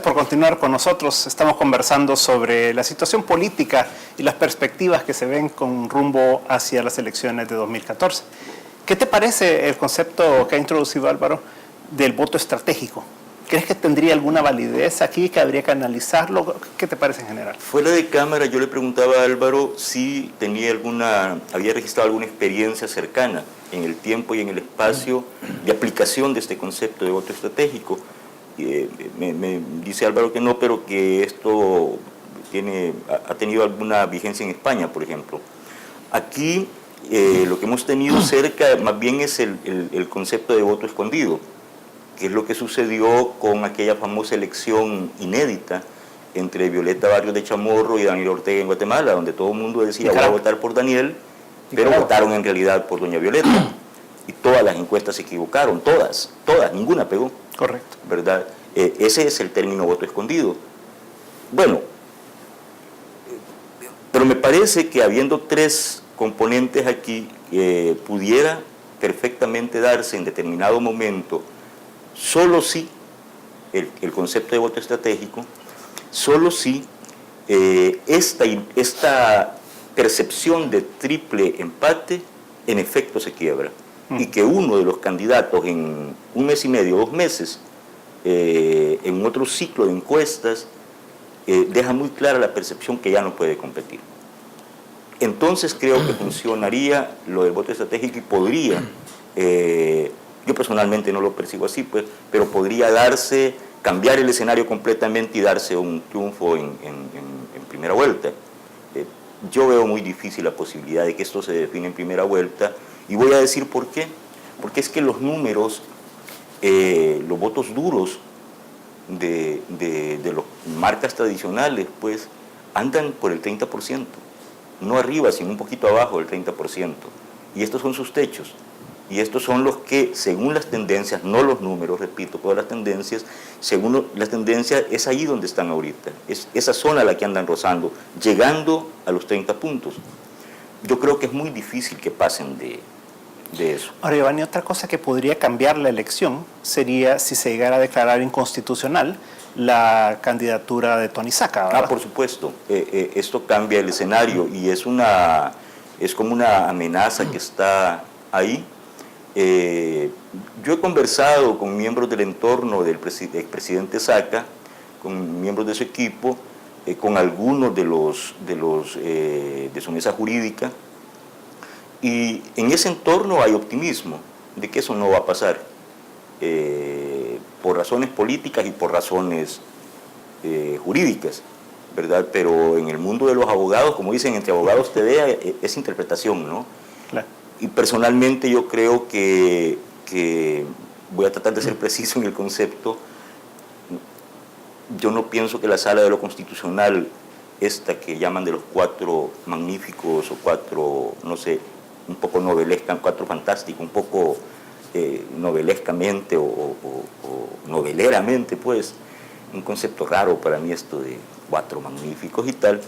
Por continuar con nosotros. Estamos conversando sobre la situación política y las perspectivas que se ven con rumbo hacia las elecciones de 2014. ¿Qué te parece el concepto que ha introducido Álvaro del voto estratégico? ¿Crees que tendría alguna validez aquí, que habría que analizarlo? ¿Qué te parece en general? Fuera de cámara yo le preguntaba a Álvaro si había registrado alguna experiencia cercana en el tiempo y en el espacio de aplicación de este concepto de voto estratégico. Me dice Álvaro que no, pero que esto ha tenido alguna vigencia en España, por ejemplo. Aquí lo que hemos tenido cerca más bien es el concepto de voto escondido, que es lo que sucedió con aquella famosa elección inédita entre Violeta Barrios de Chamorro y Daniel Ortega en Guatemala, donde todo el mundo decía voy a votar por Daniel, pero votaron en realidad por doña Violeta. Y todas las encuestas se equivocaron, todas, ninguna pegó. Correcto. ¿Verdad? Ese es el término voto escondido. Bueno, pero me parece que habiendo tres componentes aquí, pudiera perfectamente darse en determinado momento, solo si el concepto de voto estratégico, solo si esta percepción de triple empate en efecto se quiebra. Y que uno de los candidatos en un mes y medio, 2 meses, en otro ciclo de encuestas, deja muy clara la percepción que ya no puede competir. Entonces creo que funcionaría lo del voto estratégico y podría, yo personalmente no lo percibo así, pues, pero podría cambiar el escenario completamente y darse un triunfo en primera vuelta. Yo veo muy difícil la posibilidad de que esto se define en primera vuelta. Y voy a decir por qué. Porque es que los números, los votos duros de las marcas tradicionales, pues, andan por el 30%. No arriba, sino un poquito abajo del 30%. Y estos son sus techos. Y estos son los que, según las tendencias, no los números, repito, todas las tendencias, según las tendencias, es ahí donde están ahorita. Es esa zona a la que andan rozando, llegando a los 30 puntos. Yo creo que es muy difícil que pasen de eso. Ahora, Giovanni, otra cosa que podría cambiar la elección sería si se llegara a declarar inconstitucional la candidatura de Tony Saca, ¿verdad? Por supuesto. Esto cambia el escenario y es como una amenaza que está ahí. Yo he conversado con miembros del entorno del expresidente Saca, con miembros de su equipo, con algunos de su mesa jurídica, y en ese entorno hay optimismo de que eso no va a pasar, por razones políticas y por razones jurídicas, ¿verdad? Pero en el mundo de los abogados, como dicen, entre abogados te vea, es interpretación, ¿no? Claro. Y personalmente yo creo que voy a tratar de ser preciso en el concepto. Yo no pienso que la Sala de lo Constitucional, esta que llaman de los 4 magníficos o 4, no sé, un poco novelesca, 4 fantásticos, un poco novelescamente o noveleramente, pues, un concepto raro para mí esto de 4 magníficos y tal,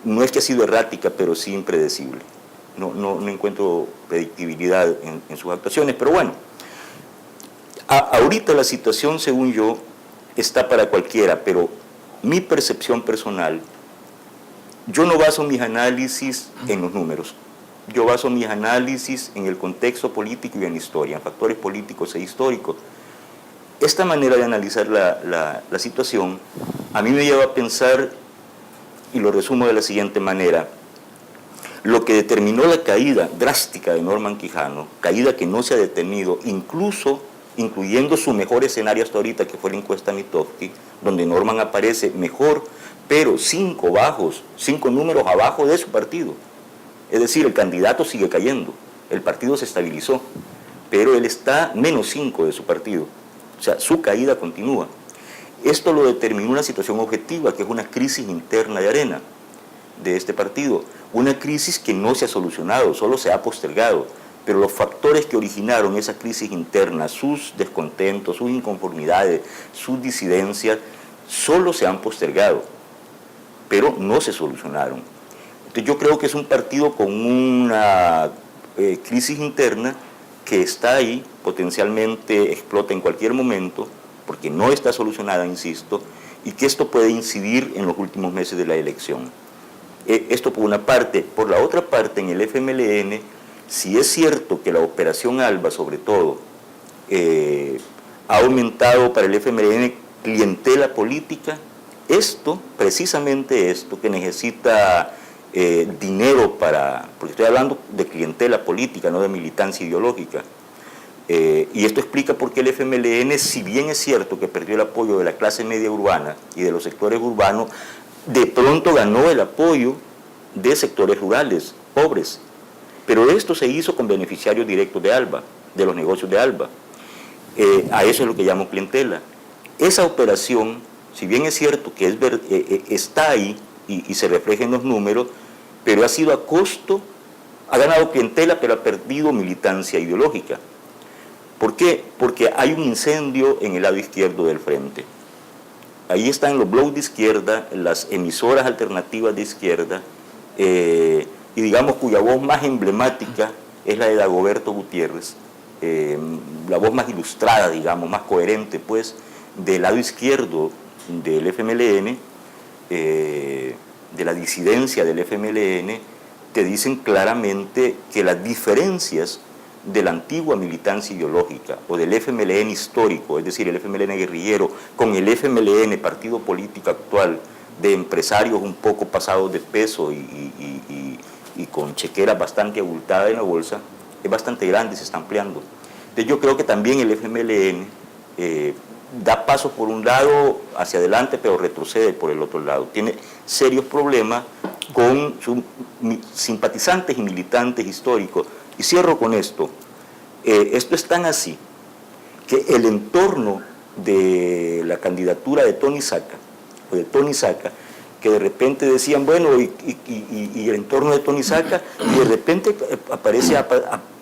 no es que ha sido errática, pero sí impredecible. No encuentro predictibilidad en sus actuaciones, pero bueno, ahorita la situación, según yo, está para cualquiera, pero mi percepción personal, yo no baso mis análisis en los números, yo baso mis análisis en el contexto político y en la historia, en factores políticos e históricos. Esta manera de analizar la situación a mí me lleva a pensar, y lo resumo de la siguiente manera: lo que determinó la caída drástica de Norman Quijano, caída que no se ha detenido, incluyendo su mejor escenario hasta ahorita, que fue la encuesta Mitofsky, donde Norman aparece mejor, pero 5 números abajo de su partido. Es decir, el candidato sigue cayendo, el partido se estabilizó, pero él está menos 5 de su partido. O sea, su caída continúa. Esto lo determinó una situación objetiva, que es una crisis interna de Arena, de este partido. Una crisis que no se ha solucionado, solo se ha postergado. Pero los factores que originaron esa crisis interna, sus descontentos, sus inconformidades, sus disidencias, solo se han postergado, pero no se solucionaron. Entonces yo creo que es un partido con una crisis interna que está ahí, potencialmente explota en cualquier momento, porque no está solucionada, insisto, y que esto puede incidir en los últimos meses de la elección. Esto por una parte. Por la otra parte, en el FMLN, si es cierto que la operación ALBA, sobre todo, ha aumentado para el FMLN clientela política, precisamente esto, que necesita dinero porque estoy hablando de clientela política, no de militancia ideológica, y esto explica por qué el FMLN, si bien es cierto que perdió el apoyo de la clase media urbana y de los sectores urbanos, de pronto ganó el apoyo de sectores rurales, pobres. Pero esto se hizo con beneficiarios directos de ALBA, de los negocios de ALBA. A eso es lo que llamo clientela. Esa operación, si bien es cierto que está ahí y se refleja en los números, pero ha sido a costo, ha ganado clientela, pero ha perdido militancia ideológica. ¿Por qué? Porque hay un incendio en el lado izquierdo del frente. Ahí están los blogs de izquierda, las emisoras alternativas de izquierda, y digamos cuya voz más emblemática es la de Dagoberto Gutiérrez, la voz más ilustrada, digamos, más coherente, pues, del lado izquierdo del FMLN, de la disidencia del FMLN, te dicen claramente que las diferencias de la antigua militancia ideológica o del FMLN histórico, es decir, el FMLN guerrillero, con el FMLN, partido político actual, de empresarios un poco pasados de peso y con chequeras bastante abultadas en la bolsa, es bastante grande, se está ampliando. Entonces yo creo que también el FMLN da pasos por un lado hacia adelante, pero retrocede por el otro lado. Tiene serios problemas con sus simpatizantes y militantes históricos. Y cierro con esto. Esto es tan así que el entorno de la candidatura de Tony Saca, que de repente decían, bueno, y el entorno de Tony Saca, y de repente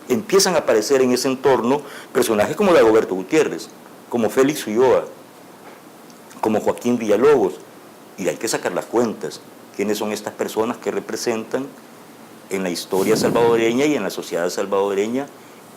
empiezan a aparecer en ese entorno personajes como Dagoberto Gutiérrez, como Félix Ulloa, como Joaquín Villalobos, y hay que sacar las cuentas, quiénes son estas personas que representan en la historia salvadoreña y en la sociedad salvadoreña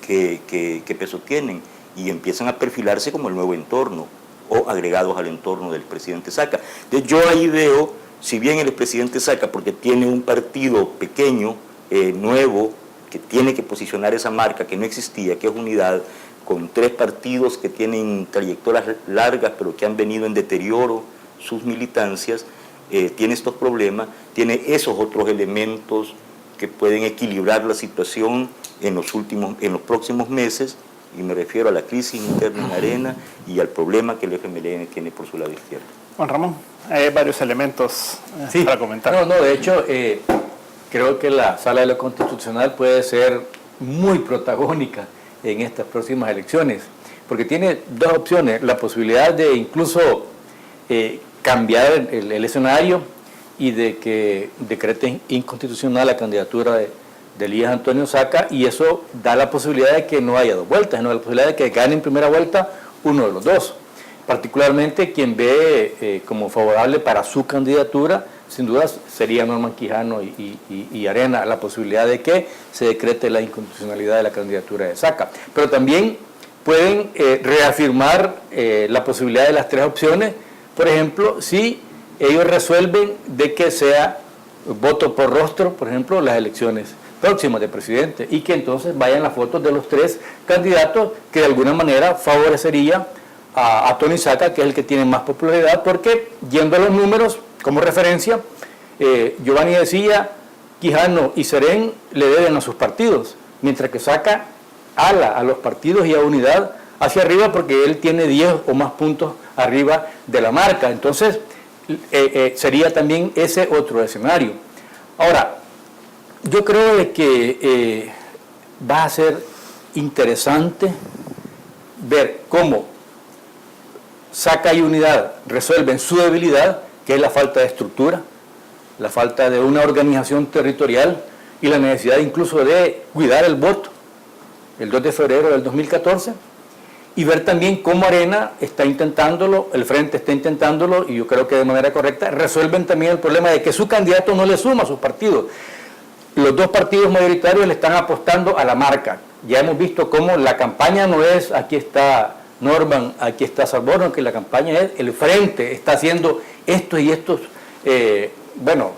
qué peso tienen, y empiezan a perfilarse como el nuevo entorno o agregados al entorno del presidente Saca. Entonces yo ahí veo, si bien el presidente Saca, porque tiene un partido pequeño, nuevo, que tiene que posicionar esa marca que no existía, que es Unidad, con 3 partidos que tienen trayectorias largas pero que han venido en deterioro sus militancias, tiene estos problemas, tiene esos otros elementos que pueden equilibrar la situación en los próximos meses, y me refiero a la crisis interna en Arena y al problema que el FMLN tiene por su lado izquierdo. Juan Ramón, hay varios elementos para comentar. De hecho, creo que la Sala de lo Constitucional puede ser muy protagónica en estas próximas elecciones, porque tiene 2 opciones: la posibilidad de incluso cambiar el escenario y de que decreten inconstitucional la candidatura de Elías Antonio Saca, y eso da la posibilidad de que no haya 2 vueltas, sino la posibilidad de que gane en primera vuelta uno de los 2. Particularmente quien ve como favorable para su candidatura, sin duda sería Norman Quijano y Arena, la posibilidad de que se decrete la inconstitucionalidad de la candidatura de Saca. Pero también pueden reafirmar la posibilidad de las 3 opciones, por ejemplo, si ellos resuelven de que sea voto por rostro, por ejemplo, las elecciones próximas de presidente, y que entonces vayan las fotos de los 3 candidatos, que de alguna manera favorecería a Tony Saca, que es el que tiene más popularidad, porque yendo a los números como referencia, Giovanni decía, Quijano y Serén le deben a sus partidos, mientras que Saca ala a los partidos y a Unidad hacia arriba, porque él tiene 10 o más puntos arriba de la marca. Entonces sería también ese otro escenario. Ahora, yo creo de que va a ser interesante ver cómo Saca y Unidad resuelven su debilidad, que es la falta de estructura, la falta de una organización territorial y la necesidad incluso de cuidar el voto el 2 de febrero del 2014, y ver también cómo Arena está intentándolo, el Frente está intentándolo, y yo creo que de manera correcta, resuelven también el problema de que su candidato no le suma a sus partidos. Los 2 partidos mayoritarios le están apostando a la marca. Ya hemos visto cómo la campaña no es, aquí está Norman, aquí está Salvorno, que la campaña es el frente, está haciendo estos y estos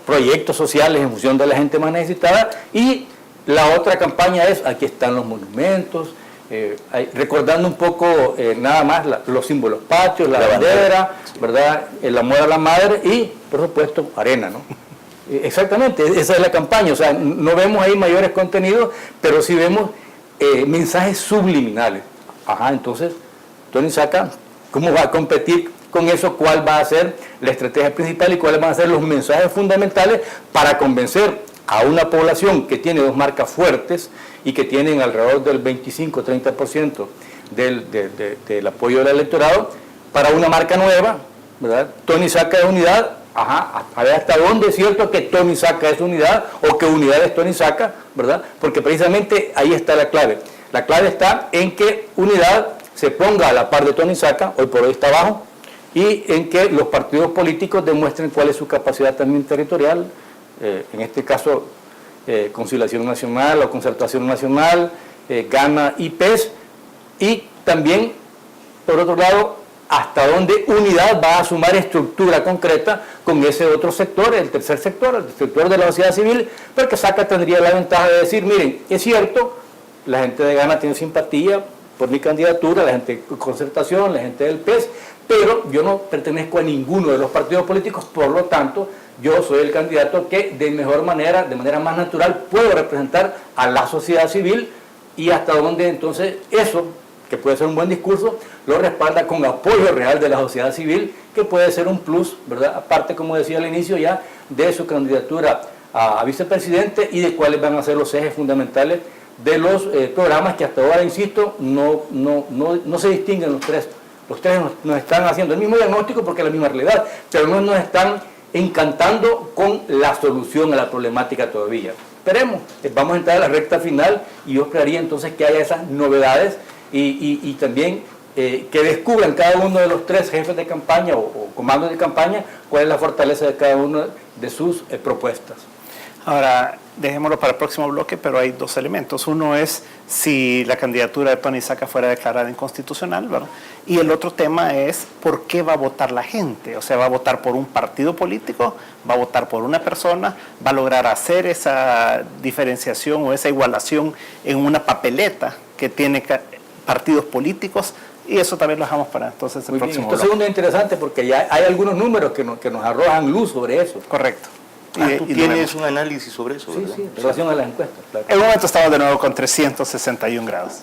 proyectos sociales en función de la gente más necesitada, y la otra campaña es, aquí están los monumentos, recordando un poco nada más los símbolos patrios, la bandera, sí, ¿verdad? El amor a la madre y, por supuesto, arena, ¿no? Exactamente, esa es la campaña, o sea, no vemos ahí mayores contenidos, pero sí vemos mensajes subliminales. Ajá, entonces, Tony Saca, ¿cómo va a competir con eso? ¿Cuál va a ser la estrategia principal y cuáles van a ser los mensajes fundamentales para convencer a una población que tiene dos marcas fuertes y que tienen alrededor del 25-30% del apoyo del electorado, para una marca nueva, ¿verdad? Tony Saca es unidad, ajá, a ver hasta dónde es cierto que Tony Saca es unidad o que unidad es Tony Saca, ¿verdad? Porque precisamente ahí está la clave. La clave está en que unidad se ponga a la par de Tony Saca, hoy por hoy está abajo, y en que los partidos políticos demuestren cuál es su capacidad también territorial, en este caso Conciliación Nacional o Concertación Nacional, Gana y PES, y también, por otro lado, hasta dónde unidad va a sumar estructura concreta con ese otro sector, el tercer sector, el sector de la sociedad civil, porque Saca tendría la ventaja de decir, miren, es cierto, la gente de Gana tiene simpatía por mi candidatura, la gente de Concertación, la gente del PES, pero yo no pertenezco a ninguno de los partidos políticos, por lo tanto, yo soy el candidato que de mejor manera, de manera más natural, puedo representar a la sociedad civil, y hasta donde entonces eso, que puede ser un buen discurso, lo respalda con apoyo real de la sociedad civil, que puede ser un plus, ¿verdad? Aparte, como decía al inicio ya, de su candidatura a vicepresidente y de cuáles van a ser los ejes fundamentales de los programas que hasta ahora, insisto, no se distinguen los tres. Los tres nos están haciendo el mismo diagnóstico porque es la misma realidad, pero no nos están encantando con la solución a la problemática todavía. Esperemos, vamos a entrar a la recta final y yo esperaría entonces que haya esas novedades y también que descubran cada uno de los tres jefes de campaña o comandos de campaña cuál es la fortaleza de cada una de sus propuestas. Ahora, dejémoslo para el próximo bloque, pero hay dos elementos. Uno es si la candidatura de Tony Saca fuera declarada inconstitucional, ¿verdad? Y el otro tema es por qué va a votar la gente. O sea, ¿va a votar por un partido político? ¿Va a votar por una persona? ¿Va a lograr hacer esa diferenciación o esa igualación en una papeleta que tiene partidos políticos? Y eso también lo dejamos para entonces el próximo bloque. Esto segundo es interesante porque ya hay algunos números que nos arrojan luz sobre eso. Correcto. Tú tienes un análisis sobre eso, ¿verdad? Sí, en relación a las encuestas, claro. En un momento estamos de nuevo con 361 grados.